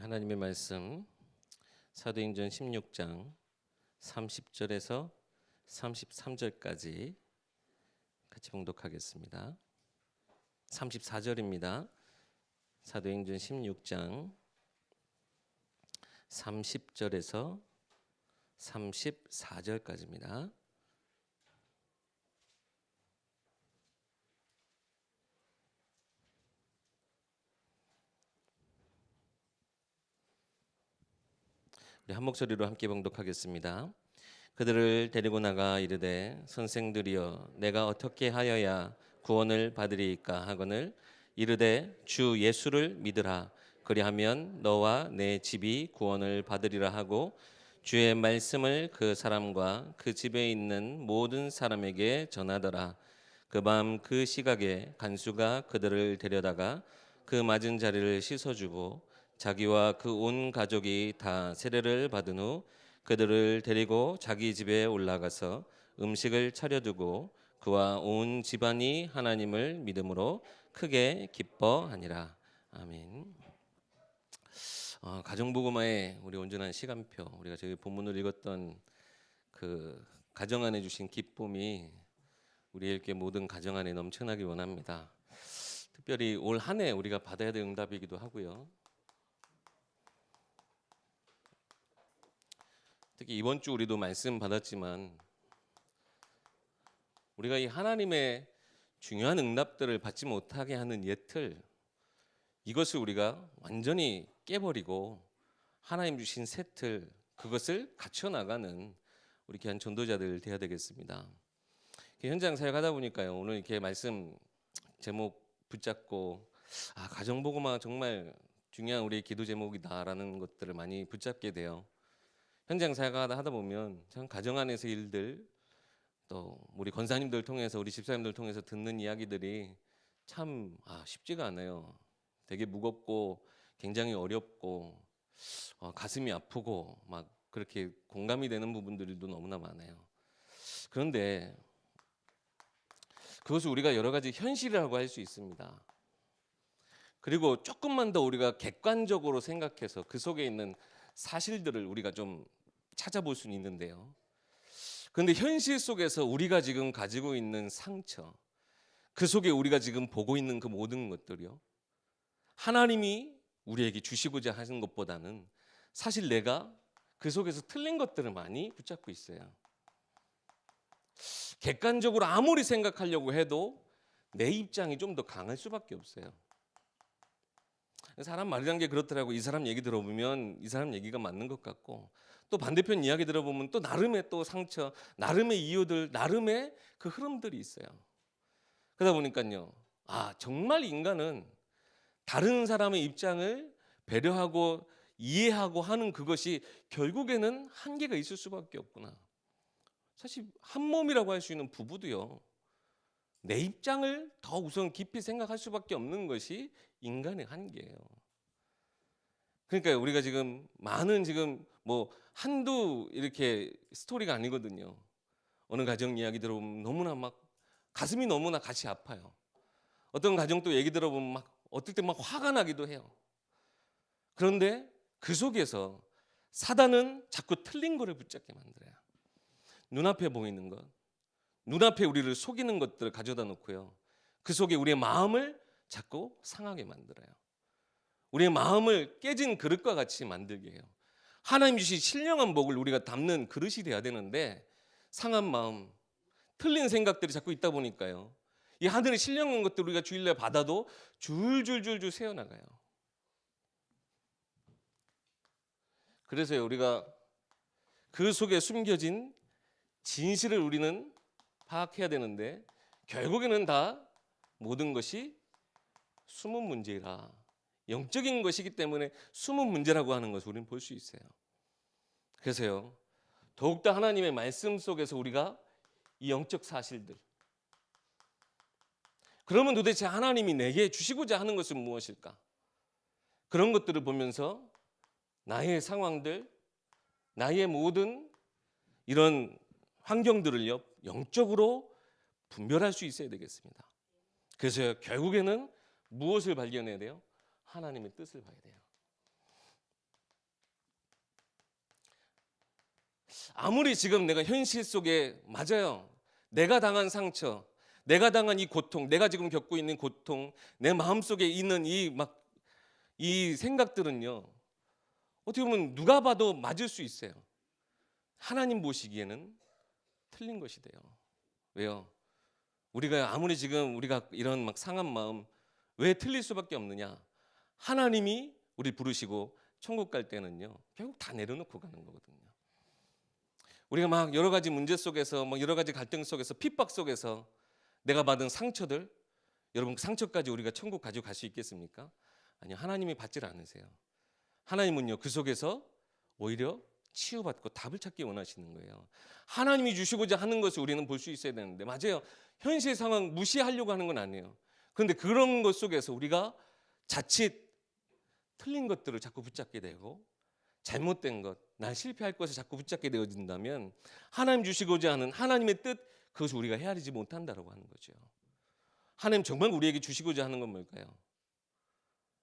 하나님의 말씀 사도행전 16장 30절에서 33절까지 같이 봉독하겠습니다. 34절입니다. 사도행전 16장 30절에서 34절까지입니다. 우리 한 목소리로 함께 봉독하겠습니다. 그들을 데리고 나가 이르되 선생들이여 내가 어떻게 하여야 구원을 받으리이까 하거늘 이르되 주 예수를 믿으라 그리하면 너와 내 집이 구원을 받으리라 하고 주의 말씀을 그 사람과 그 집에 있는 모든 사람에게 전하더라. 그 밤 그 시각에 간수가 그들을 데려다가 그 맞은 자리를 씻어주고 자기와 그 온 가족이 다 세례를 받은 후 그들을 데리고 자기 집에 올라가서 음식을 차려두고 그와 온 집안이 하나님을 믿음으로 크게 기뻐하니라. 아멘. 가정복음화의 우리 온전한 시간표, 우리가 저희 본문을 읽었던 그 가정 안에 주신 기쁨이 우리에게 모든 가정 안에 넘쳐나길 원합니다. 특별히 올 한 해 우리가 받아야 될 응답이기도 하고요. 특히 이번 주 우리도 말씀 받았지만 우리가 이 하나님의 중요한 응답들을 받지 못하게 하는 옛틀, 이것을 우리가 완전히 깨버리고 하나님 주신 새 틀, 그것을 갖춰나가는 우리 귀한 전도자들 되어야 되겠습니다. 현장 사역하다 보니까요, 오늘 이렇게 말씀 제목 붙잡고 가정복음화 정말 중요한 우리의 기도 제목이다라는 것들을 많이 붙잡게 돼요. 현장 사역하다 보면 참 가정 안에서 일들, 또 우리 권사님들 통해서, 우리 집사님들 통해서 듣는 이야기들이 참 쉽지가 않아요. 되게 무겁고 굉장히 어렵고 가슴이 아프고 막 그렇게 공감이 되는 부분들도 너무나 많아요. 그런데 그것을 우리가 여러 가지 현실이라고 할 수 있습니다. 그리고 조금만 더 우리가 객관적으로 생각해서 그 속에 있는 사실들을 우리가 좀 찾아볼 수는 있는데요. 그런데 현실 속에서 우리가 지금 가지고 있는 상처, 그 속에 우리가 지금 보고 있는 그 모든 것들이요, 하나님이 우리에게 주시고자 하는 것보다는 사실 내가 그 속에서 틀린 것들을 많이 붙잡고 있어요. 객관적으로 아무리 생각하려고 해도 내 입장이 좀 더 강할 수밖에 없어요. 사람 말이란 게 그렇더라고. 이 사람 얘기 들어보면 이 사람 얘기가 맞는 것 같고, 또 반대편 이야기 들어보면 또 나름의 또 상처, 나름의 이유들, 나름의 그 흐름들이 있어요. 그러다 보니까요, 정말 인간은 다른 사람의 입장을 배려하고 이해하고 하는 그것이 결국에는 한계가 있을 수밖에 없구나. 사실 한 몸이라고 할 수 있는 부부도요, 내 입장을 더 우선 깊이 생각할 수밖에 없는 것이 인간의 한계예요. 그러니까 우리가 지금 많은 뭐 한두 이렇게 스토리가 아니거든요. 어느 가정 이야기 들어보면 너무나 막 가슴이 너무나 같이 아파요. 어떤 가정 또 얘기 들어보면 막 어떨 때 막 화가 나기도 해요. 그런데 그 속에서 사단은 자꾸 틀린 거를 붙잡게 만들어요. 눈앞에 보이는 것, 눈앞에 우리를 속이는 것들을 가져다 놓고요, 그 속에 우리의 마음을 자꾸 상하게 만들어요. 우리의 마음을 깨진 그릇과 같이 만들게 해요. 하나님 주신 신령한 복을 우리가 담는 그릇이 돼야 되는데 상한 마음, 틀린 생각들이 자꾸 있다 보니까요, 이 하늘의 신령한 것들 우리가 주일날 받아도 줄줄줄줄 새어나가요. 그래서요, 우리가 그 속에 숨겨진 진실을 우리는 파악해야 되는데 결국에는 다 모든 것이 숨은 문제라, 영적인 것이기 때문에 숨은 문제라고 하는 것을 우리는 볼 수 있어요. 그래서요, 더욱더 하나님의 말씀 속에서 우리가 이 영적 사실들, 그러면 도대체 하나님이 내게 주시고자 하는 것은 무엇일까? 그런 것들을 보면서 나의 상황들, 나의 모든 이런 환경들을요, 영적으로 분별할 수 있어야 되겠습니다. 그래서 결국에는 무엇을 발견해야 돼요? 하나님의 뜻을 봐야 돼요. 아무리 지금 내가 현실 속에 맞아요. 내가 당한 상처, 내가 당한 이 고통, 내가 지금 겪고 있는 고통, 내 마음속에 있는 이 생각들은요. 어떻게 보면 누가 봐도 맞을 수 있어요. 하나님 보시기에는 틀린 것이 돼요. 왜요? 우리가 아무리 지금 우리가 이런 막 상한 마음 왜 틀릴 수밖에 없느냐? 하나님이 우리 부르시고 천국 갈 때는요. 결국 다 내려놓고 가는 거거든요. 우리가 막 여러 가지 문제 속에서 뭐 여러 가지 갈등 속에서 핍박 속에서 내가 받은 상처들, 여러분 그 상처까지 우리가 천국 가지고 갈 수 있겠습니까? 아니요. 하나님이 받질 않으세요. 하나님은요. 그 속에서 오히려 치유받고 답을 찾기 원하시는 거예요. 하나님이 주시고자 하는 것을 우리는 볼 수 있어야 되는데 맞아요. 현실 상황 무시하려고 하는 건 아니에요. 그런데 그런 것 속에서 우리가 자칫 틀린 것들을 자꾸 붙잡게 되고 잘못된 것, 난 실패할 것을 자꾸 붙잡게 되어진다면 하나님 주시고자 하는 하나님의 뜻 그것을 우리가 헤아리지 못한다라고 하는 거죠. 하나님 정말 우리에게 주시고자 하는 건 뭘까요?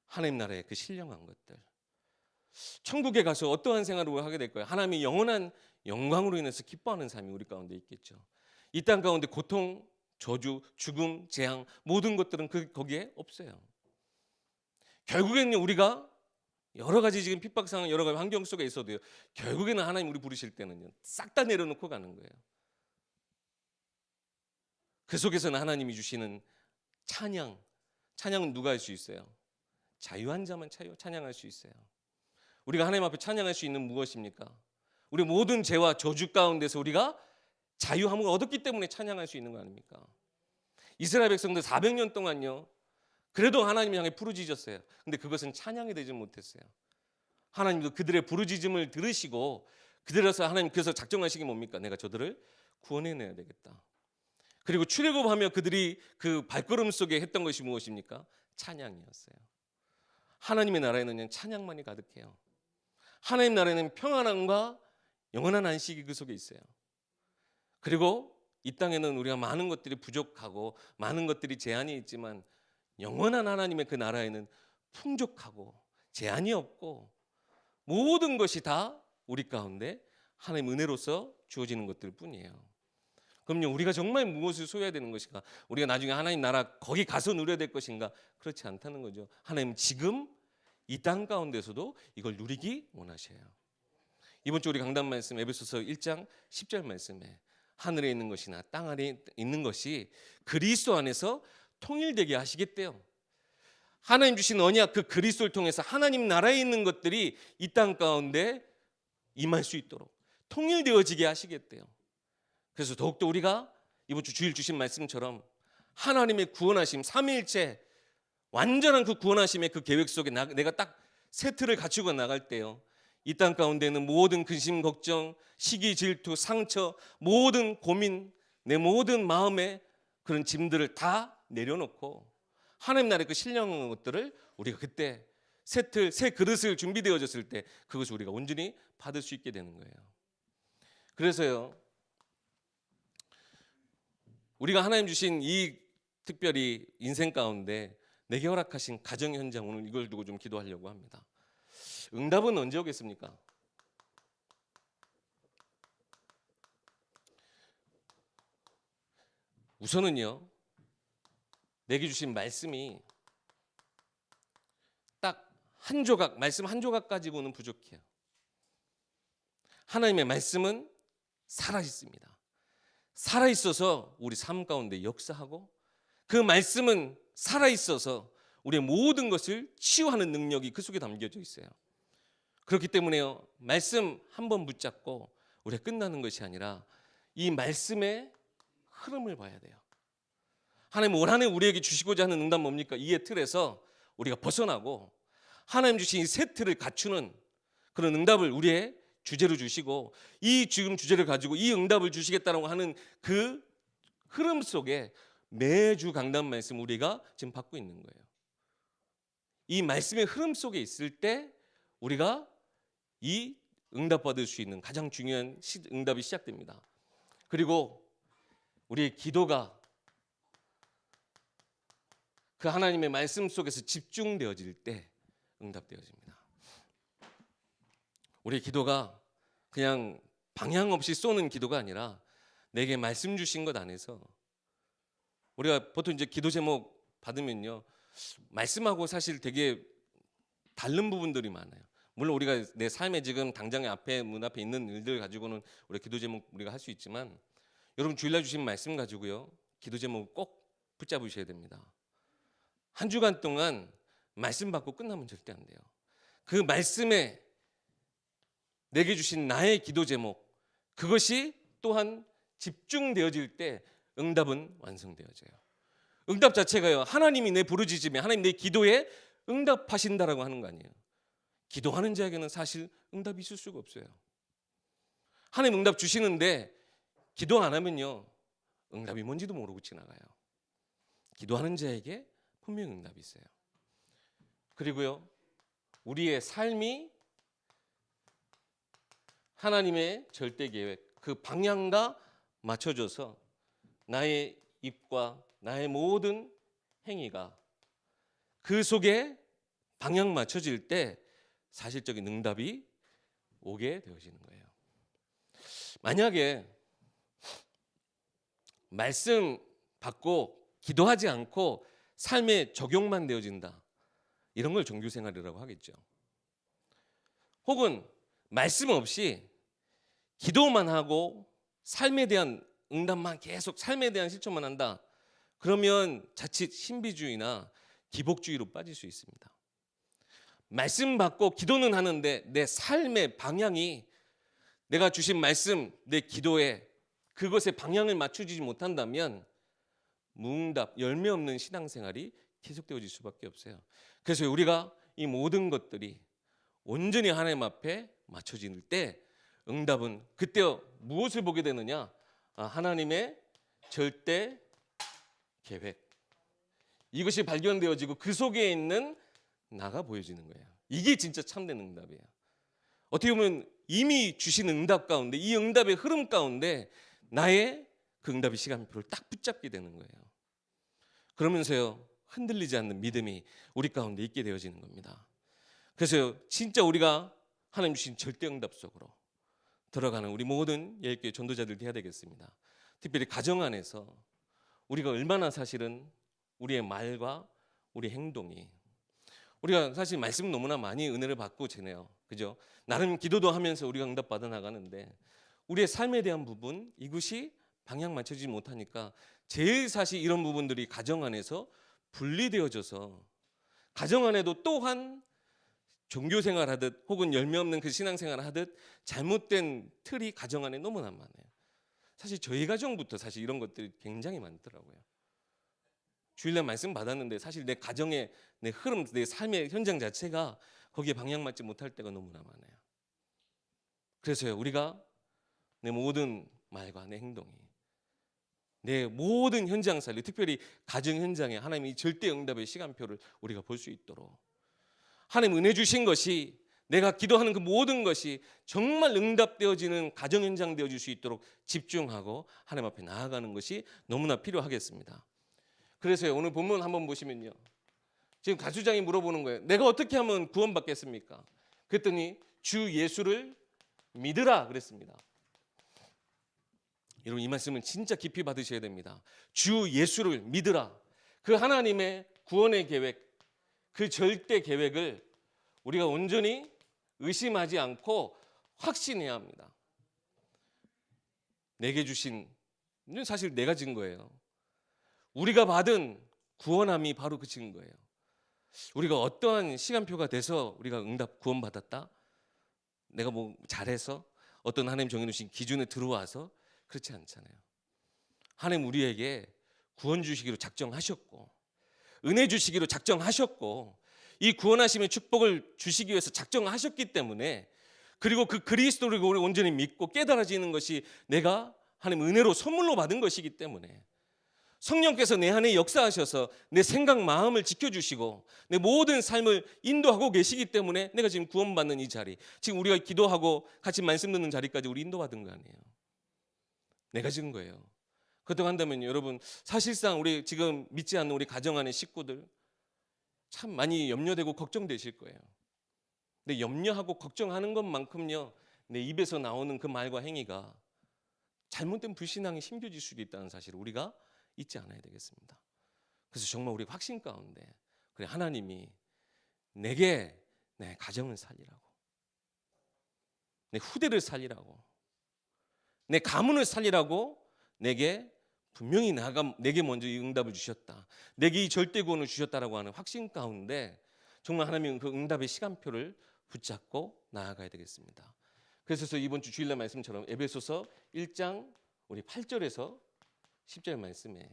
하나님 나라의 그 신령한 것들. 천국에 가서 어떠한 생활을 하게 될까요? 하나님이 영원한 영광으로 인해서 기뻐하는 삶이 우리 가운데 있겠죠. 이 땅 가운데 고통, 저주, 죽음, 재앙 모든 것들은 거기에 없어요. 결국에는 우리가 여러 가지 지금 핍박 상황 여러 가지 환경 속에 있어도요. 결국에는 하나님 우리 부르실 때는요. 싹 다 내려놓고 가는 거예요. 그 속에서는 하나님이 주시는 찬양은 누가 할 수 있어요? 자유한 자만 찬양할 수 있어요. 우리가 하나님 앞에 찬양할 수 있는 무엇입니까? 우리 모든 죄와 저주 가운데서 우리가 자유함을 얻었기 때문에 찬양할 수 있는 거 아닙니까? 이스라엘 백성들 400년 동안요. 그래도 하나님 향해 부르짖었어요. 근데 그것은 찬양이 되지 못했어요. 하나님도 그들의 부르짖음을 들으시고 그들에서 하나님 그래서 작정하신 게 뭡니까? 내가 저들을 구원해내야 되겠다. 그리고 출애굽하며 그들이 그 발걸음 속에 했던 것이 무엇입니까? 찬양이었어요. 하나님의 나라에는 찬양만이 가득해요. 하나님 나라에는 평안함과 영원한 안식이 그 속에 있어요. 그리고 이 땅에는 우리가 많은 것들이 부족하고 많은 것들이 제한이 있지만 영원한 하나님의 그 나라에는 풍족하고 제한이 없고 모든 것이 다 우리 가운데 하나님의 은혜로서 주어지는 것들 뿐이에요. 그럼요, 우리가 정말 무엇을 소유해야 되는 것인가? 우리가 나중에 하나님 나라 거기 가서 누려야 될 것인가? 그렇지 않다는 거죠. 하나님 지금 이 땅 가운데서도 이걸 누리기 원하셔요. 이번 주 우리 강단 말씀 에베소서 1장 10절 말씀에 하늘에 있는 것이나 땅 아래에 있는 것이 그리스도 안에서 통일되게 하시겠대요. 하나님 주신 언약 그 그리스도를 통해서 하나님 나라에 있는 것들이 이 땅 가운데 임할 수 있도록 통일되어지게 하시겠대요. 그래서 더욱더 우리가 이번 주 주일 주신 말씀처럼 하나님의 구원하심 삼위일체 완전한 그 구원하심의 그 계획 속에 내가 딱 세트를 갖추고 나갈 때요. 이 땅 가운데는 모든 근심, 걱정, 시기, 질투, 상처, 모든 고민, 내 모든 마음의 그런 짐들을 다 내려놓고 하나님 나라의 그 신령한 것들을 우리가 그때 새 그릇을 준비되어졌을 때 그것을 우리가 온전히 받을 수 있게 되는 거예요. 그래서요. 우리가 하나님 주신 이 특별히 인생 가운데 내게 허락하신 가정 현장 오늘 이걸 두고 좀 기도하려고 합니다. 응답은 언제 오겠습니까? 우선은요. 내게 주신 말씀이 딱 한 조각, 말씀 한 조각 가지고는 부족해요. 하나님의 말씀은 살아있습니다. 살아있어서 우리 삶 가운데 역사하고 그 말씀은 살아있어서 우리의 모든 것을 치유하는 능력이 그 속에 담겨져 있어요. 그렇기 때문에요. 말씀 한 번 붙잡고 우리가 끝나는 것이 아니라 이 말씀의 흐름을 봐야 돼요. 하나님 올 한 해 우리에게 주시고자 하는 응답 뭡니까? 이의 틀에서 우리가 벗어나고 하나님 주신 이 새 틀을 갖추는 그런 응답을 우리의 주제로 주시고 이 지금 주제를 가지고 이 응답을 주시겠다라고 하는 그 흐름 속에 매주 강단 말씀 우리가 지금 받고 있는 거예요. 이 말씀의 흐름 속에 있을 때 우리가 이 응답받을 수 있는 가장 중요한 응답이 시작됩니다. 그리고 우리의 기도가 그 하나님의 말씀 속에서 집중되어질 때 응답되어집니다. 우리의 기도가 그냥 방향 없이 쏘는 기도가 아니라 내게 말씀 주신 것 안에서 우리가 보통 이제 기도 제목 받으면요, 말씀하고 사실 되게 다른 부분들이 많아요. 물론 우리가 내 삶에 지금 당장에 앞에 문 앞에 있는 일들 가지고는 우리가 기도 제목 우리가 할 수 있지만, 여러분 주일날 주신 말씀 가지고요 기도 제목 꼭 붙잡으셔야 됩니다. 한 주간 동안 말씀 받고 끝나면 절대 안 돼요. 그 말씀에 내게 주신 나의 기도 제목, 그것이 또한 집중되어질 때 응답은 완성되어져요. 응답 자체가요, 하나님이 내 부르짖음에, 하나님 내 기도에 응답하신다라고 하는 거 아니에요. 기도하는 자에게는 사실 응답이 있을 수가 없어요. 하나님 응답 주시는데 기도 안 하면요 응답이 뭔지도 모르고 지나가요. 기도하는 자에게 분명히 응답이 있어요. 그리고요, 우리의 삶이 하나님의 절대 계획, 그 방향과 맞춰져서 나의 입과 나의 모든 행위가 그 속에 방향 맞춰질 때 사실적인 응답이 오게 되어지는 거예요. 만약에 말씀 받고 기도하지 않고 삶에 적용만 되어진다, 이런 걸 종교 생활이라고 하겠죠. 혹은 말씀 없이 기도만 하고 삶에 대한 응답만 계속, 삶에 대한 실천만 한다, 그러면 자칫 신비주의나 기복주의로 빠질 수 있습니다. 말씀 받고 기도는 하는데 내 삶의 방향이 내가 주신 말씀, 내 기도에 그것에 방향을 맞추지 못한다면 무응답, 열매 없는 신앙생활이 계속되어질 수밖에 없어요. 그래서 우리가 이 모든 것들이 온전히 하나님 앞에 맞춰질 때 응답은 그때 무엇을 보게 되느냐? 하나님의 절대 계획, 이것이 발견되어지고 그 속에 있는 나가 보여지는 거예요. 이게 진짜 참된 응답이에요. 어떻게 보면 이미 주신 응답 가운데, 이 응답의 흐름 가운데 나의 그 응답의 시간표를 딱 붙잡게 되는 거예요. 그러면서요 흔들리지 않는 믿음이 우리 가운데 있게 되어지는 겁니다. 그래서 진짜 우리가 하나님 주신 절대 응답 속으로 들어가는 우리 모든 예일교회 전도자들 해야 되겠습니다. 특별히 가정 안에서 우리가 얼마나 사실은 우리의 말과 우리 행동이, 우리가 사실 말씀 너무나 많이 은혜를 받고 지내요. 그죠? 나름 기도도 하면서 우리가 응답 받아 나가는데 우리의 삶에 대한 부분, 이것이 방향 맞춰지지 못하니까 제일 사실 이런 부분들이 가정 안에서 분리되어져서 가정 안에도 또한 종교 생활하듯 혹은 열매 없는 그 신앙생활을 하듯 잘못된 틀이 가정 안에 너무나 많아요. 사실 저희 가정부터 사실 이런 것들이 굉장히 많더라고요. 주일날 말씀 받았는데 사실 내 가정의 내 흐름, 내 삶의 현장 자체가 거기에 방향 맞지 못할 때가 너무나 많아요. 그래서요 우리가 내 모든 말과 내 행동이, 내 모든 현장 살리, 특별히 가정 현장에 하나님이 절대 응답의 시간표를 우리가 볼 수 있도록, 하나님 은혜 주신 것이, 내가 기도하는 그 모든 것이 정말 응답되어지는 가정 현장 되어질 수 있도록 집중하고 하나님 앞에 나아가는 것이 너무나 필요하겠습니다. 그래서요 오늘 본문 한번 보시면요, 지금 가수장이 물어보는 거예요. 내가 어떻게 하면 구원받겠습니까? 그랬더니 주 예수를 믿으라 그랬습니다. 여러분 이 말씀은 진짜 깊이 받으셔야 됩니다. 주 예수를 믿으라. 그 하나님의 구원의 계획, 그 절대 계획을 우리가 온전히 의심하지 않고 확신해야 합니다. 내게 주신, 사실 내가 진 거예요. 우리가 받은 구원함이 바로 그 증거예요. 우리가 어떠한 시간표가 돼서 우리가 응답 구원받았다, 내가 뭐 잘해서 어떤 하나님 정해놓으신 기준에 들어와서, 그렇지 않잖아요. 하나님 우리에게 구원 주시기로 작정하셨고 은혜 주시기로 작정하셨고 이 구원하심의 축복을 주시기 위해서 작정하셨기 때문에, 그리고 그 그리스도를 온전히 믿고 깨달아지는 것이 내가 하나님 은혜로 선물로 받은 것이기 때문에 성령께서 내 안에 역사하셔서 내 생각 마음을 지켜주시고 내 모든 삶을 인도하고 계시기 때문에 내가 지금 구원받는 이 자리, 지금 우리가 기도하고 같이 말씀 듣는 자리까지 우리 인도받은 거 아니에요. 내가 지은 거예요. 그렇다고 한다면 여러분 사실상 우리 지금 믿지 않는 우리 가정 안의 식구들 참 많이 염려되고 걱정되실 거예요. 근데 염려하고 걱정하는 것만큼요 내 입에서 나오는 그 말과 행위가 잘못된 불신앙이 심겨질 수도 있다는 사실을 우리가 잊지 않아야 되겠습니다. 그래서 정말 우리 확신 가운데 그래 하나님이 내게 내 가정을 살리라고, 내 후대를 살리라고, 내 가문을 살리라고 내게 분명히 내게 먼저 이 응답을 주셨다, 내게 이 절대 구원을 주셨다라고 하는 확신 가운데 정말 하나님은 그 응답의 시간표를 붙잡고 나아가야 되겠습니다. 그래서 이번 주 주일날 말씀처럼 에베소서 1장 우리 8절에서 10절 말씀에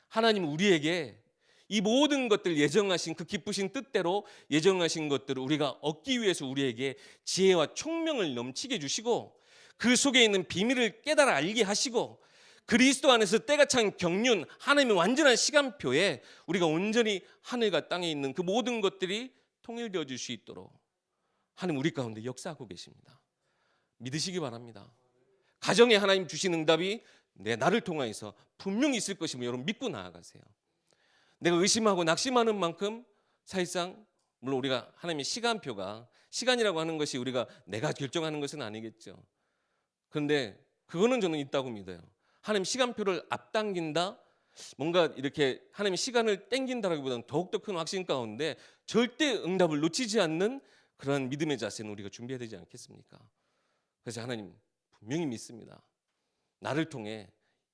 하나님은 우리에게 이 모든 것들 예정하신 그 기쁘신 뜻대로 예정하신 것들을 우리가 얻기 위해서 우리에게 지혜와 총명을 넘치게 주시고 그 속에 있는 비밀을 깨달아 알게 하시고 그리스도 안에서 때가 찬 경륜 하나님의 완전한 시간표에 우리가 온전히 하늘과 땅에 있는 그 모든 것들이 통일되어질 수 있도록 하나님 우리 가운데 역사하고 계십니다. 믿으시기 바랍니다. 가정에 하나님 주신 응답이 나를 통하여서 분명히 있을 것임을 여러분 믿고 나아가세요. 내가 의심하고 낙심하는 만큼 사실상 물론 우리가 하나님의 시간표가 시간이라고 하는 것이 우리가 내가 결정하는 것은 아니겠죠. 그런데 그거는 저는 있다고 믿어요. 하나님 시간표를 앞당긴다, 뭔가 이렇게 하나님의 시간을 땡긴다라기보다는 더욱더 큰 확신 가운데 절대 응답을 놓치지 않는 그런 믿음의 자세는 우리가 준비해야 되지 않겠습니까? 그래서 하나님 분명히 믿습니다. 나를 통해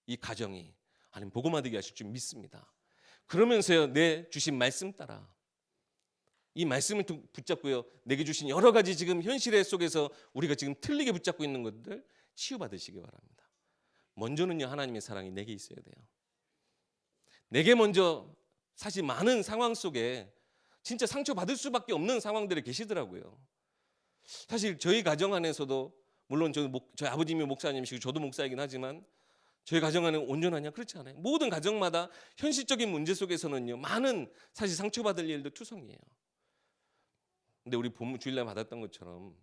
이 가정이 하나님 복음화 되게 하실 줄 믿습니다. 그러면서요 내 주신 말씀 따라 이 말씀을 붙잡고요 내게 주신 여러 가지 지금 현실의 속에서 우리가 지금 틀리게 붙잡고 있는 것들 치유받으시기 바랍니다. 먼저는요 하나님의 사랑이 내게 있어야 돼요. 내게 먼저 사실 많은 상황 속에 진짜 상처받을 수밖에 없는 상황들이 계시더라고요. 사실 저희 가정 안에서도 물론 저희 아버님이 목사님이시고 저도 목사이긴 하지만 저희 가정 안에 온전하냐? 그렇지 않아요. 모든 가정마다 현실적인 문제 속에서는요 많은 사실 상처받을 일도 투성이에요. 근데 우리 본문 주일날 받았던 것처럼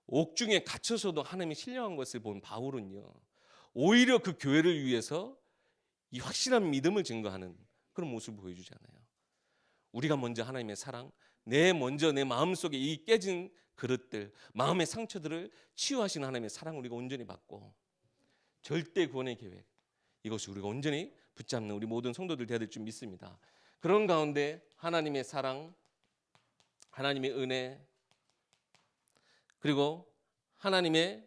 옥중에 갇혀서도 하나님이 신령한 것을 본 바울은요 오히려 그 교회를 위해서 이 확실한 믿음을 증거하는 그런 모습을 보여주잖아요. 우리가 먼저 하나님의 사랑, 먼저 내 마음속에 이 깨진 그릇들, 마음의 상처들을 치유하시는 하나님의 사랑을 우리가 온전히 받고 절대 구원의 계획, 이것을 우리가 온전히 붙잡는 우리 모든 성도들 되어야 될 줄 믿습니다. 그런 가운데 하나님의 사랑, 하나님의 은혜, 그리고 하나님의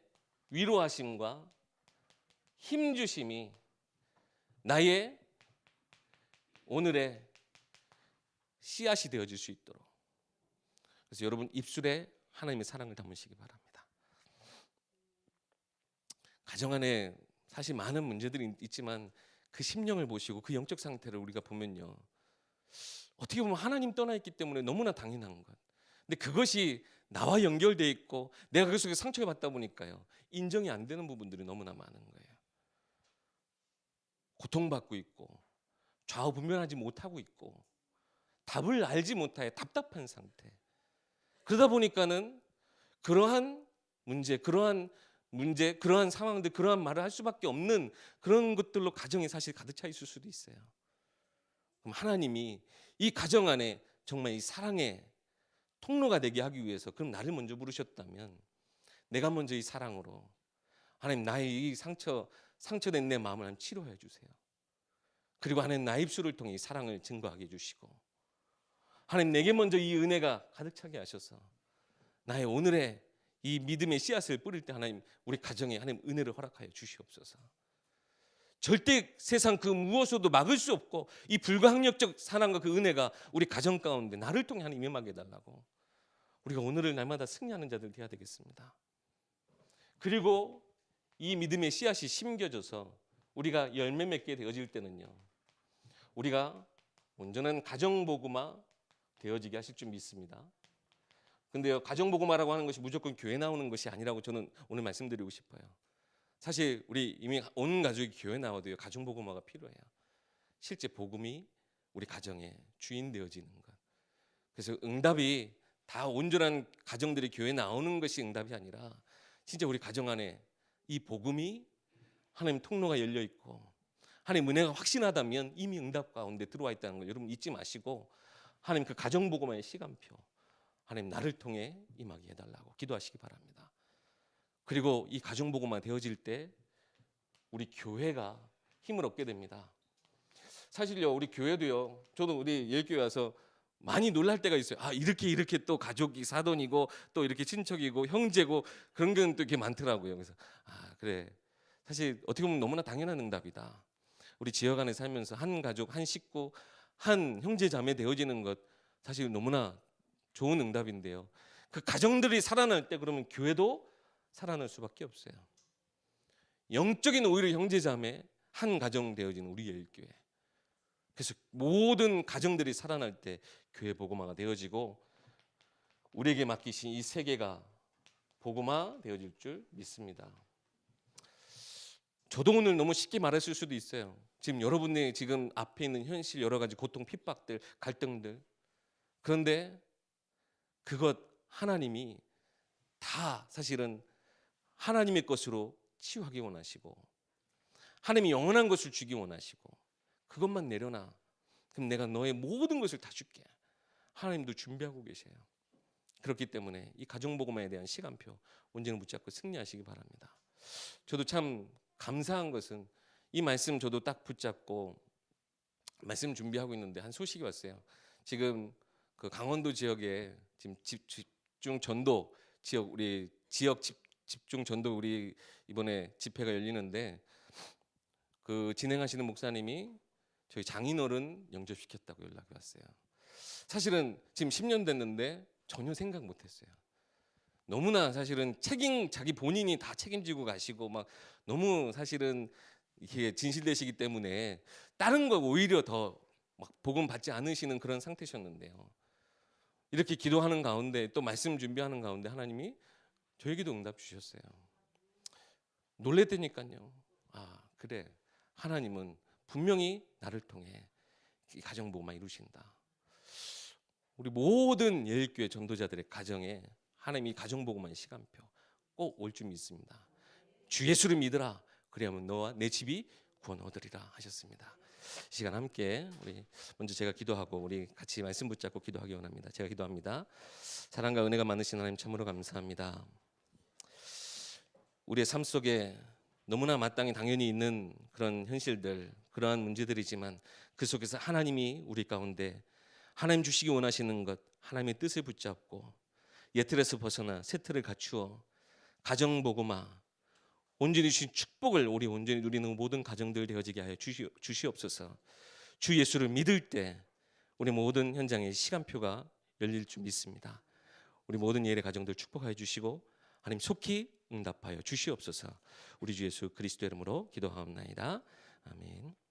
위로하심과 힘주심이 나의 오늘의 씨앗이 되어질 수 있도록, 그래서 여러분 입술에 하나님의 사랑을 담으시기 바랍니다. 가정 안에 사실 많은 문제들이 있지만 그 심령을 보시고 그 영적 상태를 우리가 보면요 어떻게 보면 하나님 떠나 있기 때문에 너무나 당연한 것, 근데 그것이 나와 연결되어 있고 내가 그 속에 상처를 받다 보니까요 인정이 안 되는 부분들이 너무나 많은 거예요. 고통받고 있고 좌우분별하지 못하고 있고 답을 알지 못해 답답한 상태. 그러다 보니까는 그러한 상황들, 그러한 말을 할 수밖에 없는 그런 것들로 가정이 사실 가득 차 있을 수도 있어요. 그럼 하나님이 이 가정 안에 정말 이 사랑의 통로가 되게 하기 위해서 그럼 나를 먼저 부르셨다면 내가 먼저 이 사랑으로 하나님 나의 이 상처된 내 마음을 하나님 치료해 주세요. 그리고 하나님 나의 입술을 통해 이 사랑을 증거하게 해주시고 하나님 내게 먼저 이 은혜가 가득 차게 하셔서 나의 오늘의 이 믿음의 씨앗을 뿌릴 때 하나님 우리 가정에 하나님 은혜를 허락하여 주시옵소서. 절대 세상 그 무엇으로도 막을 수 없고 이 불가항력적 사랑과 그 은혜가 우리 가정 가운데 나를 통해 하나님 임하게 해달라고 우리가 오늘을 날마다 승리하는 자들 되어야 되겠습니다. 그리고 이 믿음의 씨앗이 심겨져서 우리가 열매 맺게 되어질 때는요 우리가 온전한 가정복음화 되어지게 하실 줄 믿습니다. 근데요 가정복음화라고 하는 것이 무조건 교회 나오는 것이 아니라고 저는 오늘 말씀드리고 싶어요. 사실 우리 이미 온 가족이 교회 나와도요 가정복음화가 필요해요. 실제 복음이 우리 가정의 주인 되어지는 것. 그래서 응답이 다 온전한 가정들이 교회 나오는 것이 응답이 아니라 진짜 우리 가정 안에 이 복음이 하나님 통로가 열려 있고 하나님 은혜가 확신하다면 이미 응답 가운데 들어와 있다는 걸 여러분 잊지 마시고 하나님 그 가정복음화의 시간표 하나님 나를 통해 임하게 해달라고 기도하시기 바랍니다. 그리고 이 가정보고만 되어질 때 우리 교회가 힘을 얻게 됩니다. 사실요, 우리 교회도요, 저도 우리 예일교회 와서 많이 놀랄 때가 있어요. 아, 이렇게 또 가족이 사돈이고 또 이렇게 친척이고 형제고 그런 게 또 이렇게 많더라고요. 그래서 아, 그래. 사실 어떻게 보면 너무나 당연한 응답이다. 우리 지역 안에 살면서 한 가족, 한 식구, 한 형제 자매 되어지는 것 사실 너무나 좋은 응답인데요. 그 가정들이 살아날 때 그러면 교회도 살아날 수밖에 없어요. 영적인 오히려 형제 자매 한 가정 되어지는 우리 예일교회. 그래서 모든 가정들이 살아날 때 교회 복음화가 되어지고 우리에게 맡기신 이 세계가 복음화 되어질 줄 믿습니다. 저도 오늘 너무 쉽게 말했을 수도 있어요. 지금 여러분의 지금 앞에 있는 현실 여러 가지 고통, 핍박들, 갈등들. 그런데 그것 하나님이 다 사실은 하나님의 것으로 치유하기 원하시고 하나님이 영원한 것을 주기 원하시고 그것만 내려놔. 그럼 내가 너의 모든 것을 다 줄게. 하나님도 준비하고 계세요. 그렇기 때문에 이 가정복음화에 대한 시간표 언제나 붙잡고 승리하시기 바랍니다. 저도 참 감사한 것은 이 말씀 저도 딱 붙잡고 말씀 준비하고 있는데 한 소식이 왔어요. 지금 그 강원도 지역에 지금 집중 전도 지역 우리 지역 집중 전도 우리 이번에 집회가 열리는데 그 진행하시는 목사님이 저희 장인어른 영접시켰다고 연락이 왔어요. 사실은 지금 10년 됐는데 전혀 생각 못했어요. 너무나 사실은 자기 본인이 다 책임지고 가시고 막 너무 사실은 이게 진실되시기 때문에 다른 거 오히려 더 막 복음 받지 않으시는 그런 상태셨는데요. 이렇게 기도하는 가운데 또 말씀 준비하는 가운데 하나님이 저에게도 응답 주셨어요. 놀랬다니까요. 아, 그래. 하나님은 분명히 나를 통해 이 가정 복음만 이루신다. 우리 모든 예일교회 전도자들의 가정에 하나님이 가정 복음만 시간표 꼭 올 줄 믿습니다. 주 예수를 믿으라. 그리하면 너와 내 집이 구원 얻으리라 하셨습니다. 이 시간 함께 우리 먼저 제가 기도하고 우리 같이 말씀 붙잡고 기도하기 원합니다. 제가 기도합니다. 사랑과 은혜가 많으신 하나님 참으로 감사합니다. 우리의 삶 속에 너무나 마땅히 당연히 있는 그런 현실들, 그러한 문제들이지만 그 속에서 하나님이 우리 가운데 하나님 주시기 원하시는 것, 하나님의 뜻을 붙잡고 옛틀에서 벗어나 새 틀을 갖추어 가정 복음화, 온전히 주신 축복을 우리 온전히 누리는 모든 가정들 되어지게 하여 주시옵소서. 주 예수를 믿을 때 우리 모든 현장에 시간표가 열릴 줄 믿습니다. 우리 모든 예의 가정들 축복하여 주시고 하나님 속히 응답하여 주시옵소서. 우리 주 예수 그리스도 이름으로 기도하옵나이다. 아멘.